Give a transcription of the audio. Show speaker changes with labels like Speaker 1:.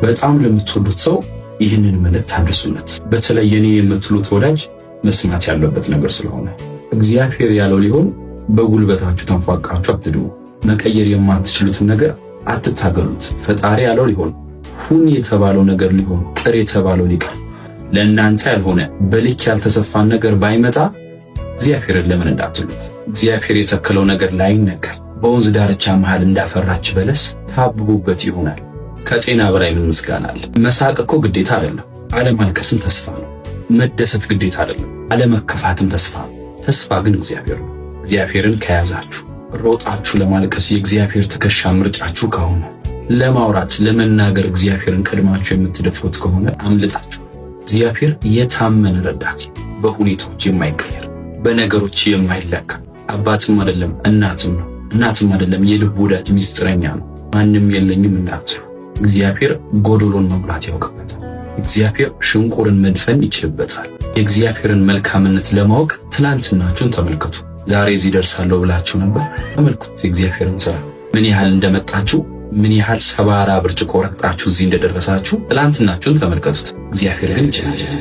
Speaker 1: በጣም ለምትወዱት ሰው ይህንን መልእክት አድርሱለት። በተለይ የኔ የምትሉት ወዳጅ መስማት ያለበት ነገር ስለሆነ እግዚአብሔር ያለው ሊሆን በጉልበታችሁ ተንፏቃችሁ አትድሙ። መቀየር የማትችሉትን ነገር አትታገሉት። ፈጣሪ ያለው ሊሆን፣ ሁን የተባለው ነገር ሊሆን፣ ቅር የተባለው ሊቀር። ለእናንተ ያልሆነ በልክ ያልተሰፋን ነገር ባይመጣ እግዚአብሔርን ለምን እንዳትሉት። እግዚአብሔር የተከለው ነገር ላይነገር በወንዝ ዳርቻ መሃል እንዳፈራች በለስ ታብቡበት ይሆናል። ከጤና በላይ ምን ምስጋና አለ? መሳቅ እኮ ግዴታ አይደለም። አለማልቀስም ተስፋ ነው። መደሰት ግዴታ አይደለም። አለመከፋትም ተስፋ ነው። ተስፋ ግን እግዚአብሔር ነው። እግዚአብሔርን ከያዛችሁ ሮጣችሁ ለማልቀስ የእግዚአብሔር ትከሻ ምርጫችሁ ከሆነ ለማውራት ለመናገር እግዚአብሔርን ቀድማችሁ የምትደፍሩት ከሆነ አምልጣችሁ። እግዚአብሔር የታመነ ረዳት፣ በሁኔታዎች የማይቀየር በነገሮች የማይለካ አባትም አይደለም እናትም ነው። እናትም አይደለም የልብ ወዳጅ ሚስጥረኛ ነው። ማንም የለኝም እንዳትሉ። እግዚአብሔር ጎዶሎን መሙላት ያውቅበታል። እግዚአብሔር ሽንቁርን መድፈን ይችልበታል። የእግዚአብሔርን መልካምነት ለማወቅ ትላንትናችሁን ተመልከቱ። ዛሬ እዚህ ደርሳለሁ ብላችሁ ነበር። ተመልከቱ የእግዚአብሔርን ሥራ ምን ያህል እንደመጣችሁ፣ ምን ያህል ሰባራ ብርጭቆ ረግጣችሁ እዚህ እንደደረሳችሁ ትላንትናችሁን ተመልከቱት። እግዚአብሔር ግን ይችላል።